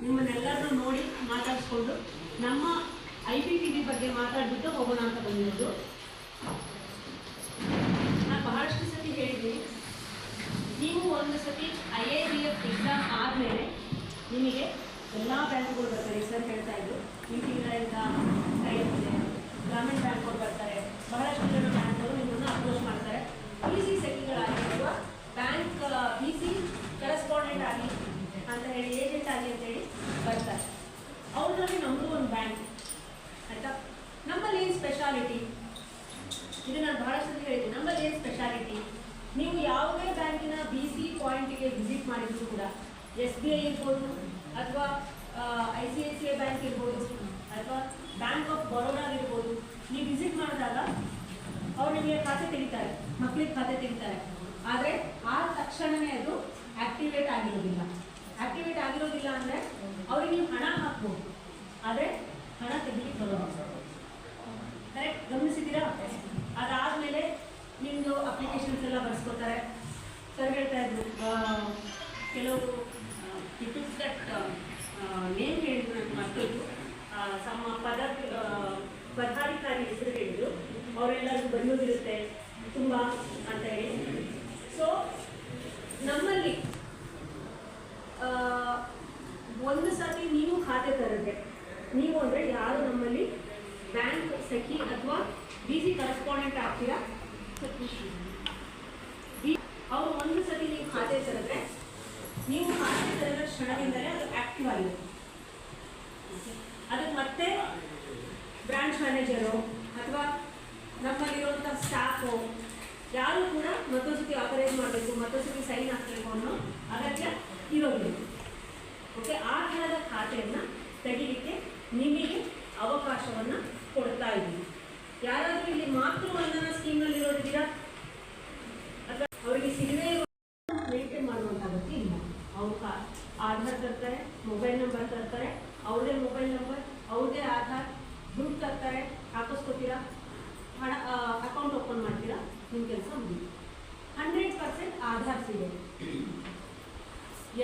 ನಿಮ್ಮನ್ನೆಲ್ಲರನ್ನೂ ನೋಡಿ ಮಾತಾಡಿಸ್ಕೊಂಡು ನಮ್ಮ IPPB ಬಗ್ಗೆ ಮಾತಾಡ್ಬಿಟ್ಟು ಹೋಗೋಣ ಅಂತ ಬಂದಿರೋದು. ನಾನು ಬಹಳಷ್ಟು ಸತಿ ಹೇಳಿದ್ದೀನಿ, ನೀವು ಒಂದು ಸತಿ IABF ಎಕ್ಸಾಮ್ ಆದಮೇಲೆ ನಿಮಗೆ ಎಲ್ಲ ಬ್ಯಾಂಕ್ಗಳು ಬರ್ತಾರೆ. ಸರ್ ಹೇಳ್ತಾ ಇದ್ರು, ಈ ತಿಂಗಳಿಂದ ಇದೆ, ಗ್ರಾಮೀಣ ಬ್ಯಾಂಕ್ಗಳು ಬರ್ತಾರೆ, ಬಹಳಷ್ಟು ಜನ ಬ್ಯಾಂಕ್ಗಳು ನಿಮ್ಮನ್ನು ಅಪ್ರೋಚ್ ಮಾಡ್ತಾರೆ. BC ಸೆಕ್ಕಿಗಳಾಗಿ ಅಥವಾ ಬ್ಯಾಂಕ್ BC ಕರೆಸ್ಪಾಂಡೆಂಟ್ ಆಗಿ ಅಂತ ಹೇಳಿ, ಏಜೆಂಟ್ ಆಗಿ ಅಂತೇಳಿ ಬರ್ತಾರೆ. ಅವ್ರಲ್ಲಿ ನಮ್ಮದು ಒಂದು ಬ್ಯಾಂಕ್ ಆಯಿತಾ. ನಮ್ಮಲ್ಲಿ ಏನು ಸ್ಪೆಷಾಲಿಟಿ, ಇದು ನಾನು ಬಹಳಷ್ಟು ಹೇಳಿದ್ದೀನಿ. ನಮ್ಮಲ್ಲಿ ಏನು ಸ್ಪೆಷಾಲಿಟಿ, ನೀವು ಯಾವುದೇ ಬ್ಯಾಂಕಿನ BC ಪಾಯಿಂಟಿಗೆ ವಿಸಿಟ್ ಮಾಡಿದ್ರು ಕೂಡ, SBI ಇರ್ಬೋದು ಅಥವಾ ICICI ಬ್ಯಾಂಕ್ ಇರ್ಬೋದು ಅಥವಾ ಬ್ಯಾಂಕ್ ಆಫ್ ಬರೋಡಾ ಇರ್ಬೋದು, ನೀವು ವಿಸಿಟ್ ಮಾಡಿದಾಗ ಅವ್ರು ನಿಮಗೆ ಖಾತೆ ತೆಗಿತಾರೆ, ಮಕ್ಕಳಿಗೆ ಖಾತೆ ತೆಗಿತಾರೆ. ಆದರೆ ಆ ತಕ್ಷಣವೇ ಅದು ಆಕ್ಟಿವೇಟ್ ಆಗಿರೋದಿಲ್ಲ. ಆಕ್ಟಿವೇಟ್ ಆಗಿರೋದಿಲ್ಲ ಅಂದರೆ ಅವ್ರಿಗೆ ನೀವು ಹಣ ಹಾಕ್ಬೋದು, ಆದರೆ ಹಣ ತೆಗಿಲಿಕ್ಕೆ ಬರೋದು. ಕರೆಕ್ಟ್ ಗಮನಿಸಿದ್ದೀರಾ? ಅದಾದಮೇಲೆ ನಿಮ್ಮದು ಅಪ್ಲಿಕೇಶನ್ಸ್ ಎಲ್ಲ ಬರ್ಸ್ಕೊತಾರೆ. ಸರ್ ಹೇಳ್ತಾ ಇದ್ರು, ಕೆಲವರು ದಟ್ ನೇಮ್ ಹೇಳಿದ್ರು, ನನಗೆ ಮತ್ತೊಂದು ಸಮ ಪದಾಧಿಕಾರಿ ಹೆಸರು ಹೇಳಿದ್ರು. ಅವರೆಲ್ಲರೂ ಬರೆಯೋದಿರುತ್ತೆ ತುಂಬ ಅಂತ ಹೇಳಿ. ಸೊ ನಮ್ಮಲ್ಲಿ ಒಂದು ಸರ್ತಿ ನೀವು ಖಾತೆ ತೆರೆದ್ರೆ, ನೀವು ಅಂದರೆ ಯಾರು ನಮ್ಮಲ್ಲಿ ಬ್ಯಾಂಕ್ ಸಖಿ ಅಥವಾ BC ಕರೆಸ್ಪಾಂಡೆಂಟ್ ಆಗ್ತೀರಾ, ಅವರು ಒಂದು ಸತಿ ನೀವು ಖಾತೆ ತೆರೆದ್ರೆ, ನೀವು ಖಾತೆ ತೆರೆದ ಕ್ಷಣದಿಂದಲೇ ಅದು ಆಕ್ಟಿವ್ ಆಗಿದೆ. ಅದಕ್ಕೆ ಮತ್ತೆ ಬ್ರಾಂಚ್ ಮ್ಯಾನೇಜರು ಅಥವಾ ನಮ್ಮಲ್ಲಿರುವಂಥ ಸ್ಟಾಫು ಯಾರು ಕೂಡ ಮತ್ತೊಂದು ಸತಿ ಆಪರೇಟ್ ಮಾಡಬೇಕು, ಮತ್ತೊಂದು ಸತಿ ಸೈನ್ ಹಾಕಬೇಕು ಅನ್ನೋ ಅಗತ್ಯ ಇರೋದಿಲ್ಲ. ಓಕೆ, ಆ ಥರದ ಖಾತೆಯನ್ನು ತೆಗಿಲಿಕ್ಕೆ ನಿಮಗೆ ಅವಕಾಶವನ್ನು ಕೊಡ್ತಾ ಇದ್ದೀವಿ. ಯಾರಾದರೂ ಇಲ್ಲಿ ಮಾತೃವಂದನಾ ಸ್ಕೀಮ್ನಲ್ಲಿ ಇರೋದಿದ್ದೀರಾ ಅಥವಾ ಅವರಿಗೆ ಸಿಗದೇ ಮೇಂಟೈನ್ ಮಾಡುವಂಥ ಅಗತ್ಯ ಇಲ್ಲ. ಅವ್ರು ಆಧಾರ್ ತರ್ತಾರೆ, ಮೊಬೈಲ್ ನಂಬರ್ ತರ್ತಾರೆ, ಅವ್ರದೇ ಮೊಬೈಲ್ ನಂಬರ್, ಅವ್ರದೇ ಆಧಾರ್, ದುಡ್ಡು ತರ್ತಾರೆ, ಹಾಕಿಸ್ಕೊತೀರಾ, ಹಣ ಅಕೌಂಟ್ ಓಪನ್ ಮಾಡ್ತೀರಾ, ನಿಮ್ಮ ಕೆಲಸ ಮುಗಿದು. 100% ಆಧಾರ್ ಸಿಗುತ್ತೆ.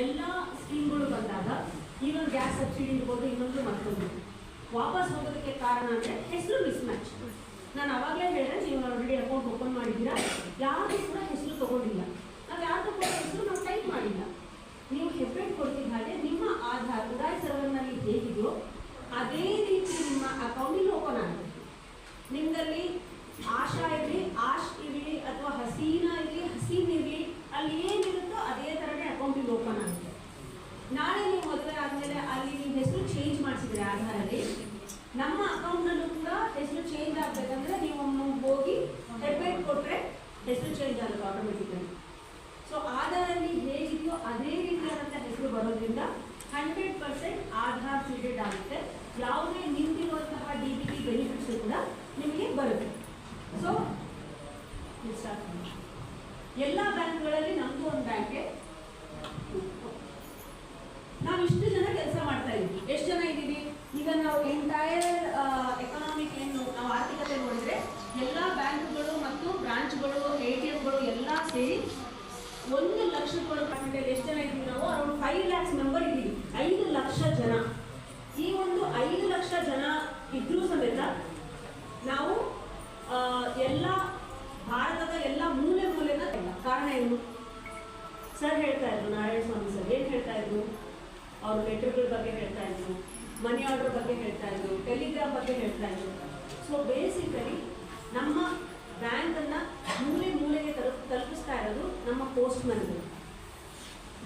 ಎಲ್ಲ ಸ್ಕೀಮ್ಗಳು ಬಂದಾಗ ಇನ್ನೊಂದು ಗ್ಯಾಸ್ ಸಬ್ಸಿಡಿ ಇರ್ಬೋದು, ಇನ್ನೊಂದು ಮತ್ತೊಂದು ವಾಪಸ್ ಹೋಗೋದಕ್ಕೆ ಕಾರಣ ಅಂದರೆ ಹೆಸರು ಮಿಸ್ಮ್ಯಾಚ್. ನಾನು ಅವಾಗಲೇ ಹೇಳಿದೆ, ನೀವು ಆಲ್ರೆಡಿ ಅಕೌಂಟ್ ಓಪನ್ ಮಾಡಿದ್ದೀರಾ, ಯಾರು ಕೂಡ ಹೆಸರು ತೊಗೊಂಡಿಲ್ಲ. ನಾವು ಯಾರು ಕೂಡ ಹೆಸರು ನಾವು ಟೈಪ್ ಮಾಡಿಲ್ಲ. ನೀವು ಹೆಬ್ಬೆಟ್ ಕೊಡ್ತಿದ್ದ ಹಾಗೆ ನಿಮ್ಮ ಆಧಾರ್ ಉಡಾಯ್ ಸರ್ವರ್ನಲ್ಲಿ ಹೇಗಿದೆಯೋ ಅದೇ ರೀತಿ ನಿಮ್ಮ ಅಕೌಂಟಿಗೆ ಓಪನ್ ಆಗುತ್ತೆ. ನಿಮ್ಮದಲ್ಲಿ ಆಶಾ ಇರಲಿ, ಆಶ್ ಇರಲಿ, ಅಥವಾ ಹಸೀನಾ ಇರಲಿ, ಹಸೀನ್ ಇರಲಿ, ಅಲ್ಲಿ ಏನಿರುತ್ತೋ ಅದೇ ಥರನೇ ಅಕೌಂಟಿಗೆ ಓಪನ್ ಆಗುತ್ತೆ. ನಾಳೆ ನೀವು ಮದುವೆ ಆದಮೇಲೆ ಅಲ್ಲಿ ನೀವು ಹೆಸರು ಚೇಂಜ್ ಮಾಡಿಸಿದ್ರೆ ಆಧಾರಲ್ಲಿ, ನಮ್ಮ ಅಕೌಂಟ್ನಲ್ಲೂ ಕೂಡ ಹೆಸರು ಚೇಂಜ್ ಆಗಬೇಕಂದ್ರೆ ನೀವು ಹೋಗಿ ಹೆಬ್ಬೆಟ್ ಕೊಟ್ಟರೆ ಹೆಸರು ಚೇಂಜ್ ಆಗುತ್ತೆ ಆಟೋಮೆಟಿಕಲಿ. ಸೊ ಆಧಾರಲ್ಲಿ ಹೇಗಿದೆಯೋ ಅದೇ ರೀತಿಯಾದಂಥ ಹೆಸರು ಬರೋದ್ರಿಂದ 100% ಆಧಾರ್ ಸೀಡೆಡ್ ಆಗುತ್ತೆ. ಯಾವುದೇ ನಿಂತಿರುವಂತಹ DBT ಬೆನಿಫಿಟ್ಸು ಕೂಡ ನಿಮಗೆ ಬರುತ್ತೆ. ಸೊ ಎಲ್ಲ ಬ್ಯಾಂಕ್ಗಳಲ್ಲಿ ನಮ್ಮದು ಒಂದು ಬ್ಯಾಂಕೆ. ನಾವು ಇಷ್ಟು ಜನ ಕೆಲಸ ಮಾಡ್ತಾ ಇದ್ದೀವಿ. ಎಷ್ಟು ಜನ ಇದ್ದೀವಿ ಈಗ? ನಾವು ಎಂಟೈರ್ ಎಕನಾಮಿಕ್ ಏನು ನಾವು ಆರ್ಥಿಕತೆ ನೋಡಿದರೆ ಎಲ್ಲ ಬ್ಯಾಂಕ್ಗಳು ಮತ್ತು ಬ್ರಾಂಚ್ಗಳು, ATMಗಳು ಎಲ್ಲ ಸೇರಿ 1 ಲಕ್ಷಗಳು ಪರ್ಸೆಂಟೇಜ್ ಎಷ್ಟು ಜನ ಇದ್ದೀವಿ ನಾವು? ಅರೌಂಡ್ 5 lakhs ಮೆಂಬರ್ ಇದ್ದೀವಿ. 5 ಲಕ್ಷ ಜನ. ಈ ಒಂದು 5 ಲಕ್ಷ ಜನ ಇದ್ರೂ ಸಮೇತ ನಾವು ಎಲ್ಲ ಭಾರತದ ಎಲ್ಲ ಮೂಲೆ ಮೂಲೆನ ಕಾರಣ ಏನು? ಸರ್ ಹೇಳ್ತಾ ಇದ್ರು, ನಾರಾಯಣ ಸ್ವಾಮಿ ಸರ್ ಏನು ಹೇಳ್ತಾ ಇದ್ರು? ಅವರು ಲೆಟರ್ಗಳ ಬಗ್ಗೆ ಹೇಳ್ತಾ ಇದ್ರು, ಮನಿ ಆರ್ಡರ್ ಬಗ್ಗೆ ಹೇಳ್ತಾ ಇದ್ರು, ಟೆಲಿಗ್ರಾಮ್ ಬಗ್ಗೆ ಹೇಳ್ತಾ ಇದ್ರು. ಸೊ ಬೇಸಿಕಲಿ ನಮ್ಮ ಬ್ಯಾಂಕನ್ನು ಮೂಲೆ ಮೂಲೆಗೆ ತಲುಪಿಸ್ತಾ ಇರೋದು ನಮ್ಮ ಪೋಸ್ಟ್ ಮ್ಯಾನ್ಗಳು,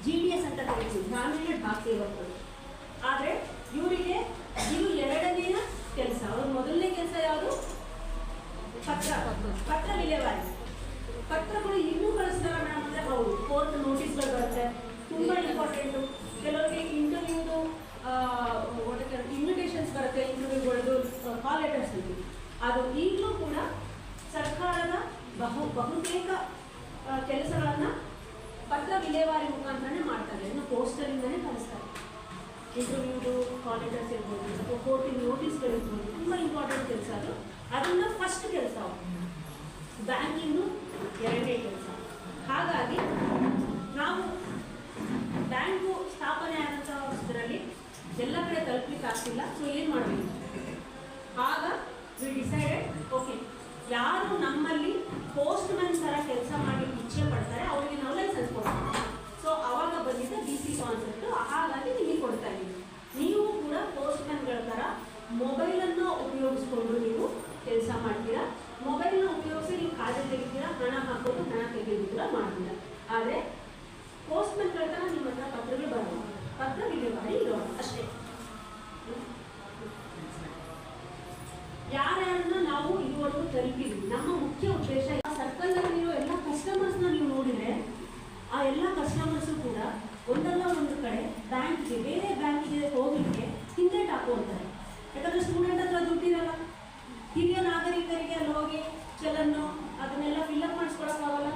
GDS ಅಂತ ಕರಿತೀವಿ, ಗ್ರಾಮೀಣ ಡಾಕ್ ಸೇವಕರು. ಆದರೆ ಇವರಿಗೆ ಇದು ಎರಡನೆಯ ಕೆಲಸ. ಅವ್ರ ಮೊದಲನೇ ಕೆಲಸ ಯಾವುದು? ಪತ್ರ ವಿಲೇವಾರಿ. ಪತ್ರಗಳು ಇನ್ನೂ ಕಳಿಸ್ತಾರೆ ಮೇಡಮ್ ಅಂದರೆ ಹೌದು, ಕೋರ್ಟ್ ನೋಟಿಸ್ಗಳು ಬರುತ್ತೆ, ತುಂಬ ಇಂಪಾರ್ಟೆಂಟು. ಕೆಲವರಿಗೆ ಇಂಟರ್ವ್ಯೂದು ಇನ್ವಿಟೇಷನ್ಸ್ ಬರುತ್ತೆ, ಇಂಟರ್ವ್ಯೂಗಳದ್ದು ಕಾಲ್ ಲೆಟರ್ಸ್ ಇತ್ತು. ಅದು ಈಗಲೂ ಕೂಡ ಸರ್ಕಾರದ ಬಹುತೇಕ ಕೆಲಸಗಳನ್ನು ಪತ್ರ ವಿಲೇವಾರಿ ಮುಖಾಂತರನೇ ಮಾಡ್ತಾರೆ. ಇನ್ನು ಪೋಸ್ಟರಿಂದನೇ ಕಳಿಸ್ತಾರೆ. ಇಂಟರ್ವ್ಯೂದು ಕಾಲ್ ಲೆಟರ್ಸ್ ಇರ್ಬೋದು ಅಥವಾ ಕೋರ್ಟಿನ ನೋಟಿಸ್ಗಳಿರ್ಬೋದು, ತುಂಬ ಇಂಪಾರ್ಟೆಂಟ್ ಕೆಲಸ ಅದು. ಅದನ್ನು ಫಸ್ಟ್ ಕೆಲಸ, ಬ್ಯಾಂಕಿಂದು ಎರಡನೇ ಕೆಲಸ. ಹಾಗಾಗಿ ನಾವು ಬ್ಯಾಂಕು ಸ್ಥಾಪನೆ ಆದಂಥದ್ರಲ್ಲಿ ಆಗ್ತಿಲ್ಲ. ಸೊ ಏನು ಮಾಡಬೇಕು? ಆಗ ವಿ ಡಿಸೈಡೆಡ್, ಓಕೆ, ಯಾರು ನಮ್ಮಲ್ಲಿ ಪೋಸ್ಟ್ ಮ್ಯಾನ್ ಥರ ಕೆಲಸ ಮಾಡಲಿಕ್ಕೆ ಇಚ್ಛೆ ಪಡ್ತಾರೆ ಅವರಿಗೆ ನಾವು ಲೈಸೆನ್ಸ್ ಕೊಡ್ತೀವಿ. ಸೊ ಅವಾಗ ಬಂದಿದ್ದ DC ಕಾನ್ಸೆಪ್ಟು. ಹಾಗಾಗಿ ನಿಮಗೆ ಕೊಡ್ತಾ ಇದ್ದೀವಿ. ನೀವು ಕೂಡ ಪೋಸ್ಟ್ ಮ್ಯಾನ್ಗಳ ಥರ ಮೊಬೈಲನ್ನು ಉಪಯೋಗಿಸ್ಕೊಂಡು ನೀವು ಕೆಲಸ ಮಾಡ್ತೀರಾ. ಮೊಬೈಲ್ನ ಉಪಯೋಗಿಸಿ ನೀವು ಖಾತೆ ತೆಗಿತೀರಾ, ಹಣ ಹಾಕೋದು, ಹಣ ತೆಗೆಯೋದು ಕೂಡ ಮಾಡ್ತೀರಾ. ಆದರೆ ಪೋಸ್ಟ್ ಮ್ಯಾನ್ಗಳ ಥರ ನಿಮ್ಮ ಹತ್ರ ಪತ್ರಗಳು ಬರೋದು, ಪತ್ರ ವಿಲೇವಾರಿ ಇರೋದು ಅಷ್ಟೇ. ಯಾರ್ಯಾರನ್ನ ನಾವು ಇದುವರೆಗೂ ತಲುಪಿದ್ವಿ, ನಮ್ಮ ಮುಖ್ಯ ಉದ್ದೇಶ ಸರ್ಕಲ್ನಲ್ಲಿರೋ ಎಲ್ಲ ಕಸ್ಟಮರ್ಸ್ನ ನೀವು ನೋಡಿದರೆ ಆ ಎಲ್ಲ ಕಸ್ಟಮರ್ಸು ಕೂಡ ಒಂದಲ್ಲ ಒಂದು ಕಡೆ ಬ್ಯಾಂಕ್ಗೆ, ಬೇರೆ ಬ್ಯಾಂಕಿಗೆ ಹೋಗಲಿಕ್ಕೆ ಹಿಂದೇಟ್ ಹಾಕೋತಾರೆ. ಯಾಕಂದರೆ ಸ್ಟೂಡೆಂಟ್ ಹತ್ರ ದುಡ್ಡಿರಲ್ಲ, ಹಿರಿಯ ನಾಗರಿಕರಿಗೆ ಅಲ್ಲಿ ಹೋಗಿ ಚಲನ್ನು ಅದನ್ನೆಲ್ಲ ಫಿಲ್ಅಪ್ ಮಾಡಿಸ್ಕೊಳಕ್ಕಾಗಲ್ಲ.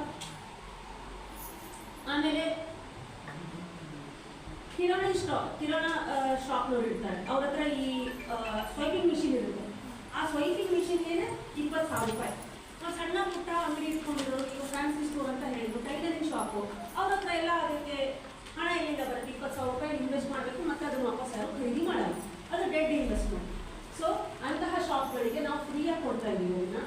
ಆಮೇಲೆ ಕಿರಾಣಿ ಶಾಪ್ನವ್ರು ಇರ್ತಾರೆ, ಅವ್ರ ಹತ್ರ ಈ ಸ್ವೈಪಿಂಗ್ ಮಿಷಿನ್ ಇರುತ್ತೆ. ಆ ಸ್ವೈಪಿಂಗ್ ಮಿಷಿನ್ಗೆ 20,000 ರೂಪಾಯಿ. ನಾವು ಸಣ್ಣ ಪುಟ್ಟ ಅಂಗಡಿ ಇಟ್ಕೊಂಡಿದ್ರು, ಈಗ ಫ್ಯಾನ್ಸಿ ಸ್ಟೋರ್ ಅಂತ ಹೇಳಿದ್ರು, ಟೈಲರಿಂಗ್ ಶಾಪು, ಅವ್ರ ಹತ್ರ ಎಲ್ಲ ಅದಕ್ಕೆ ಹಣ ಎಲ್ಲಿಂದ ಬರುತ್ತೆ? 20,000 ರೂಪಾಯಿ ಇನ್ವೆಸ್ಟ್ ಮಾಡಬೇಕು, ಮತ್ತು ಅದನ್ನು ವಾಪಸ್ ಯಾರು ಖರೀದಿ ಮಾಡಲ್ಲ. ಅದು ಡೆಡ್ ಇನ್ವೆಸ್ಟ್ಮೆಂಟ್. ಸೊ ಅಂತಹ ಶಾಪ್ಗಳಿಗೆ ನಾವು ಫ್ರೀಯಾಗಿ ಕೊಡ್ತಾ ಇದ್ದೀವಿ ಅದನ್ನ.